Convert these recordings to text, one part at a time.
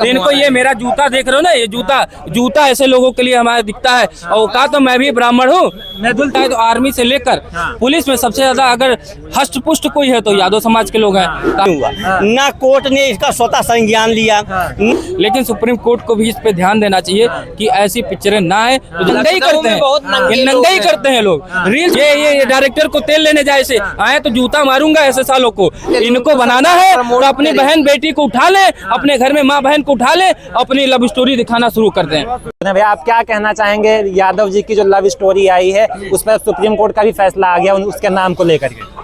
इनको ये मेरा जूता देख रहे हो ना, ये जूता ऐसे लोगों के लिए हमारा दिखता है। और कहा तो मैं भी ब्राह्मण हूँ, तो आर्मी से लेकर पुलिस में सबसे ज्यादा अगर हष्ट पुष्ट कोई है तो यादव समाज के लोग हैं। ना कोर्ट ने इसका स्वतः संज्ञान लिया, लेकिन सुप्रीम कोर्ट को भी इस पे ध्यान देना चाहिए कि ऐसी पिक्चरें ना है। नंगाई करते हैं, ये नंगाई करते हैं लोग रील्स। ये डायरेक्टर को तेल लेने जाए से आए तो जूता मारूंगा ऐसे सालों को। इनको बनाना है तो अपनी बहन बेटी को उठा ले, अपने घर में माँ बहन को उठा ले, अपनी लव स्टोरी दिखाना शुरू कर दें। भैया आप क्या कहना चाहेंगे, यादव जी की जो लव स्टोरी आई है उस पर सुप्रीम कोर्ट का भी फैसला आ गया उसके नाम को लेकर के?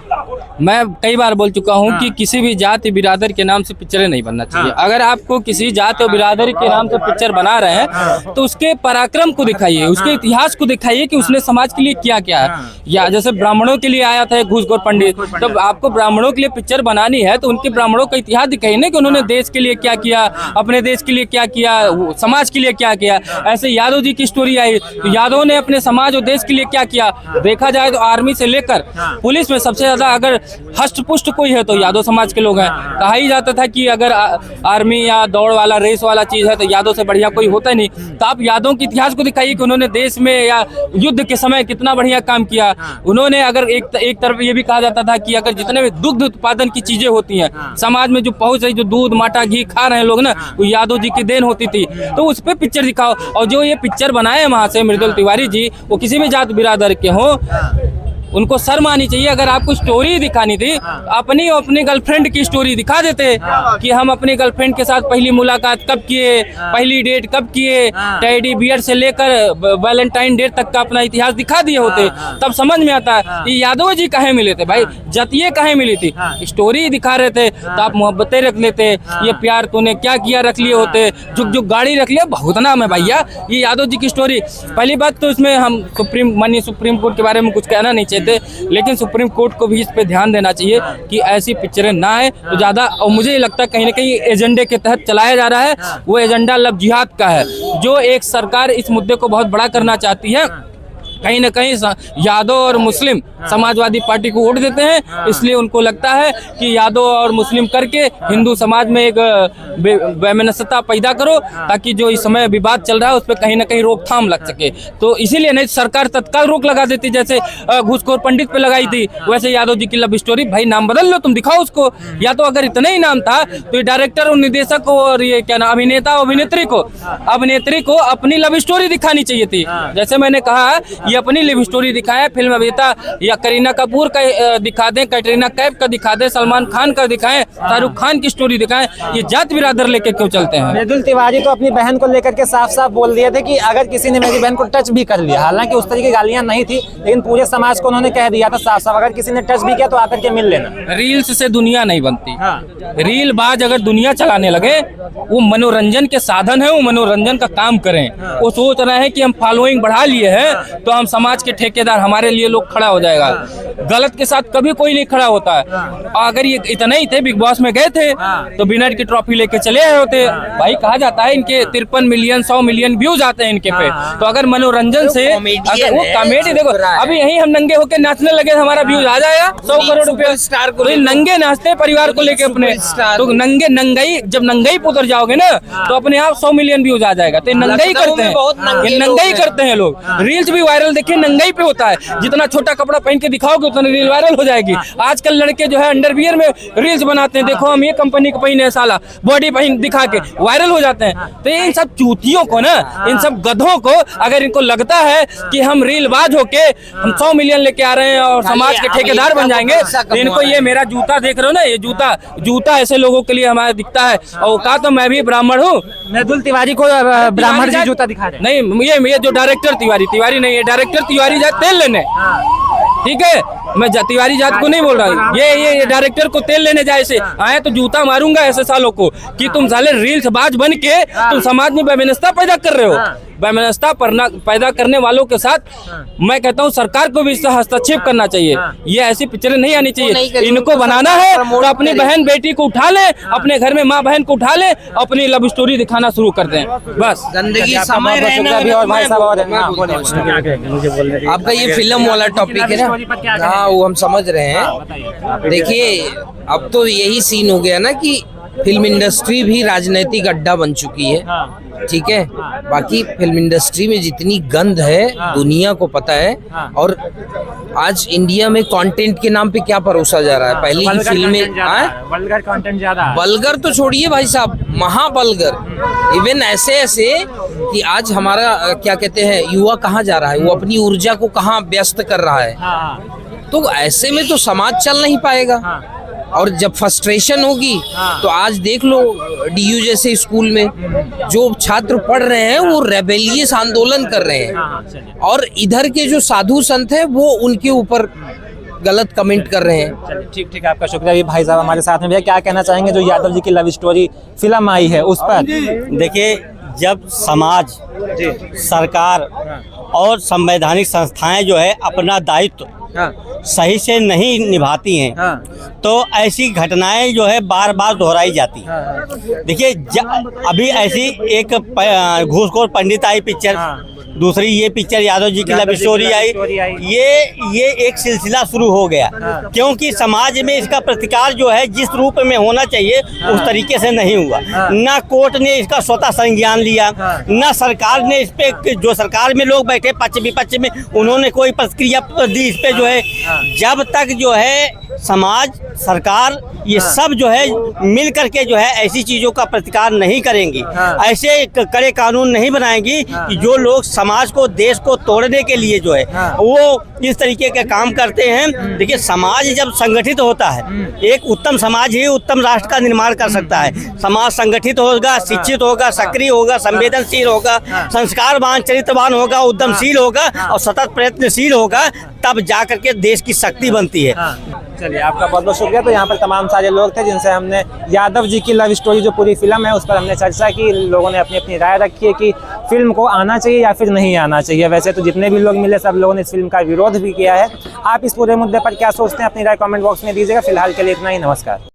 मैं कई बार बोल चुका हूं कि किसी भी जाति बिरादर के नाम से पिक्चरें नहीं बनना चाहिए। अगर आपको किसी जाति और बिरादरी के नाम से पिक्चर बना रहे हैं तो उसके पराक्रम को दिखाइए, उसके इतिहास को दिखाइए कि उसने समाज के लिए क्या क्या है। या जैसे ब्राह्मणों के लिए आया था घूसखोर पंडित, तो आपको ब्राह्मणों के लिए पिक्चर बनानी है तो उनके ब्राह्मणों का इतिहास दिखाइए ना कि उन्होंने देश के लिए क्या किया, अपने देश के लिए क्या किया, समाज के लिए क्या किया। ऐसे यादव जी की स्टोरी आई तो यादव ने अपने समाज और देश के लिए क्या किया। देखा जाए तो आर्मी से लेकर पुलिस में सबसे ज्यादा अगर हष्ट पुष्ट कोई है तो यादव समाज के लोग हैं। कहा ही जाता था कि अगर आर्मी या दौड़ वाला रेस वाला चीज है तो यादव से बढ़िया कोई होता नहीं। तो आप यादव के इतिहास को दिखाइए कि उन्होंने देश में या युद्ध के समय कितना बढ़िया काम किया। उन्होंने अगर एक तरफ ये भी कहा जाता था कि अगर जितने भी दुग्ध उत्पादन की चीजें होती हैं समाज में, जो पहुंच रही, जो दूध माटा घी खा रहे हैं लोग ना, वो यादव जी की देन होती थी। तो उस पर पिक्चर दिखाओ। और जो ये पिक्चर बनाए वहां से मृदुल तिवारी जी, वो किसी भी जात बिरादर के हों, उनको शर्म आनी चाहिए। अगर आपको स्टोरी दिखानी थी अपनी गर्लफ्रेंड की स्टोरी दिखा देते कि हम अपनी गर्लफ्रेंड के साथ पहली मुलाकात कब किए, पहली डेट कब किए, टेडी बियर से लेकर वैलेंटाइन डेट तक का अपना इतिहास दिखा दिए होते, तब समझ में आता है ये यादव जी कहाँ मिले थे भाई, जतिये कहाँ मिली थी। स्टोरी दिखा रहे थे तो आप मोहब्बतें रख लेते, ये प्यार तूने क्या किया रख लिए होते, जुग जुग गाड़ी रख लिया, बहुत नाम है भैया। ये यादव जी की स्टोरी। पहली बात तो इसमें हम सुप्रीम कोर्ट के बारे में कुछ कहना नहीं चाहिए, लेकिन सुप्रीम कोर्ट को भी इस पे ध्यान देना चाहिए कि ऐसी पिक्चरें ना है तो ज्यादा। और मुझे लगता है कहीं ना कहीं एजेंडे के तहत चलाया जा रहा है, वो एजेंडा लव जिहाद का है। जो एक सरकार इस मुद्दे को बहुत बड़ा करना चाहती है, कहीं ना कहीं यादव और मुस्लिम समाजवादी पार्टी को वोट देते हैं, इसलिए उनको लगता है कि यादव और मुस्लिम करके हिंदू समाज में एक वैमनस्यता पैदा करो ताकि जो इस समय विवाद चल रहा है उस पर कहीं ना कहीं रोकथाम लग सके। तो इसीलिए नहीं सरकार तत्काल रोक लगा देती, जैसे घूसखोर पंडित पे लगाई थी, वैसे यादव जी की लव स्टोरी। भाई नाम बदल लो, तुम दिखाओ उसको। या तो अगर इतना ही नाम था तो ये डायरेक्टर और निर्देशक को और ये क्या नाम अभिनेता और अभिनेत्री को अपनी लव स्टोरी दिखानी चाहिए थी। जैसे मैंने कहा ये अपनी लव स्टोरी दिखाए, फिल्म अभिनेता या करीना कपूर का दिखा दें, कैटरीना कैफ का दिखा दें, सलमान खान का दिखाएं, शाहरुख खान की स्टोरी दिखाएं। ये जात बिरादर लेके क्यों चलते हैं? मृदुल तिवारी तो अपनी बहन को लेकर के साफ साफ बोल दिए थे कि अगर किसी ने मेरी बहन को टच भी कर लिया, हालांकि उस तरह की गालियां नहीं थी, लेकिन पूरे समाज को उन्होंने कह दिया था साफ साफ अगर किसी ने टच भी किया तो आकर के मिल लेना। रील्स से दुनिया नहीं बनती। रील बाज अगर दुनिया चलाने लगे, वो मनोरंजन के साधन है, वो मनोरंजन का काम करें। वो सोच रहे हैं कि हम फॉलोइंग बढ़ा लिए हैं तो हम समाज के ठेकेदार, हमारे लिए लोग खड़ा हो जाएगा। गलत के साथ कभी कोई नहीं खड़ा होता है। अगर ये इतने ही थे, बिग बॉस में गए थे तो विनर की ट्रॉफी लेके चले आए होते। भाई कहा जाता है इनके 53 मिलियन 100 मिलियन व्यूज आते हैं इनके पे। तो अगर मनोरंजन से अगर वो कॉमेडी, देखो अभी यही हम नंगे होके नाचने लगे, हमारा व्यूज आ जाएगा 100 करोड़ रुपए। तो नंगे नाचते परिवार को लेके अपने, तो नंगाई जब नंगाई पे उतर जाओगे ना तो अपने आप 100 मिलियन व्यूज आ जाएगा। तो नंगाई करते हैं, ये नंगाई करते हैं लोग। रील्स भी वायरल देखिए नंगाई पे होता है, जितना छोटा कपड़ा पहन के दिखाओगे उतना रील वायरल हो जाएगी। आजकल लड़के जो है अंडरवियर में रील्स बनाते हैं, देखो हम ये कंपनी के पहने साला बॉडी पहन दिखा के वायरल हो जाते हैं। तो इन सब चूतियों को ना, इन सब गधों को अगर इनको लगता है कि हम रीलबाज होके हम 100 मिलियन लेके आ रहे हैं और समाज के ठेकेदार बन जाएंगे, तो इनको ये मेरा जूता देख रहे हो ना, ये जूता ऐसे लोगों के लिए हमारा दिखता है। और कहा तो मैं भी ब्राह्मण हूँ। मृदुल तिवारी को ब्राह्मण जी जूता दिखा रहे नहीं, ये जो डायरेक्टर तिवारी नहीं है, डायरेक्टर तिवारी जाए तेल लेने, ठीक है, मैं तिवारी जात को नहीं बोल रहा हूँ। ये डायरेक्टर को तेल लेने जाए से आए तो जूता मारूंगा ऐसे सालों को कि तुम साले रील्स बाज बन के तुम समाज में वैमनस्यता पैदा कर रहे हो। वैमनस्यता पैदा करने वालों के साथ मैं कहता हूँ सरकार को भी इससे हस्तक्षेप करना चाहिए। ये ऐसी पिक्चरें नहीं आनी चाहिए। इनको बनाना है तो अपनी बहन बेटी को उठा ले, अपने घर में माँ बहन को उठा ले, अपनी लव स्टोरी दिखाना शुरू कर दें बस। जिंदगी समय आपका ये फिल्म वाला टॉपिक है ना, हाँ वो हम समझ रहे हैं। देखिए अब तो यही सीन हो गया ना कि फिल्म इंडस्ट्री भी राजनीतिक अड्डा बन चुकी है, ठीक है। बाकी फिल्म इंडस्ट्री में जितनी गंद है दुनिया को पता है। और आज इंडिया में कंटेंट के नाम पे क्या परोसा जा रहा है। पहली ही फिल्में वल्गर कंटेंट ज्यादा है। बल्गर तो छोड़िए भाई साहब, महाबल्गर। इवन ऐसे ऐसे कि आज हमारा क्या कहते हैं युवा कहाँ जा रहा है, वो अपनी ऊर्जा को कहाँ व्यस्त कर रहा है। तो ऐसे में तो समाज चल नहीं पाएगा। और जब फ्रस्ट्रेशन होगी तो आज देख लो डीयू जैसे स्कूल में जो छात्र पढ़ रहे हैं वो रेबेलियस आंदोलन कर रहे हैं, और इधर के जो साधु संत हैं वो उनके ऊपर गलत कमेंट कर रहे हैं। ठीक ठीक, आपका शुक्रिया। ये भाई साहब हमारे साथ में, भैया क्या कहना चाहेंगे जो यादव जी की लव स्टोरी फिल्म आई है उस पर? देखिए, जब समाज, सरकार और संवैधानिक संस्थाएं जो है अपना दायित्व सही से नहीं निभाती हैं तो ऐसी घटनाएं जो है बार बार दोहराई जाती हैं। देखिए, अभी ऐसी एक घूसखोर पंडित आई पिक्चर, दूसरी ये पिक्चर यादव जी की लव स्टोरी आई। ये एक सिलसिला शुरू हो गया, क्योंकि समाज में इसका प्रतिकार जो है जिस रूप में होना चाहिए उस तरीके से नहीं हुआ। ना कोर्ट ने इसका स्वतः संज्ञान लिया, ना सरकार ने इस पे, जो सरकार में लोग बैठे पक्ष विपक्ष में, उन्होंने कोई प्रतिक्रिया दी इस पे जो है। जब तक जो है समाज, सरकार ये सब जो है मिल करके जो है ऐसी चीजों का प्रतिकार नहीं करेंगी, ऐसे कड़े कानून नहीं बनाएंगी कि जो लोग समाज को, देश को तोड़ने के लिए जो है वो इस तरीके के काम करते हैं। देखिए, समाज जब संगठित होता है, एक उत्तम समाज ही उत्तम राष्ट्र का निर्माण कर सकता है। समाज संगठित होगा, शिक्षित होगा, सक्रिय होगा, संवेदनशील होगा, संस्कारवान, चरित्रवान होगा, उद्यमशील होगा और सतत प्रयत्नशील होगा, तब जा करके देश की शक्ति बनती है। चलिए, आपका बहुत बहुत शुक्रिया। तो यहाँ पर तमाम सारे लोग थे जिनसे हमने यादव जी की लव स्टोरी जो पूरी फिल्म है उस पर हमने चर्चा की। लोगों ने अपनी अपनी राय रखी है कि फिल्म को आना चाहिए या फिर नहीं आना चाहिए। वैसे तो जितने भी लोग मिले सब लोगों ने इस फिल्म का विरोध भी किया है। आप इस पूरे मुद्दे पर क्या सोचते हैं, अपनी राय कमेंट बॉक्स में दीजिएगा। फिलहाल के लिए इतना ही, नमस्कार।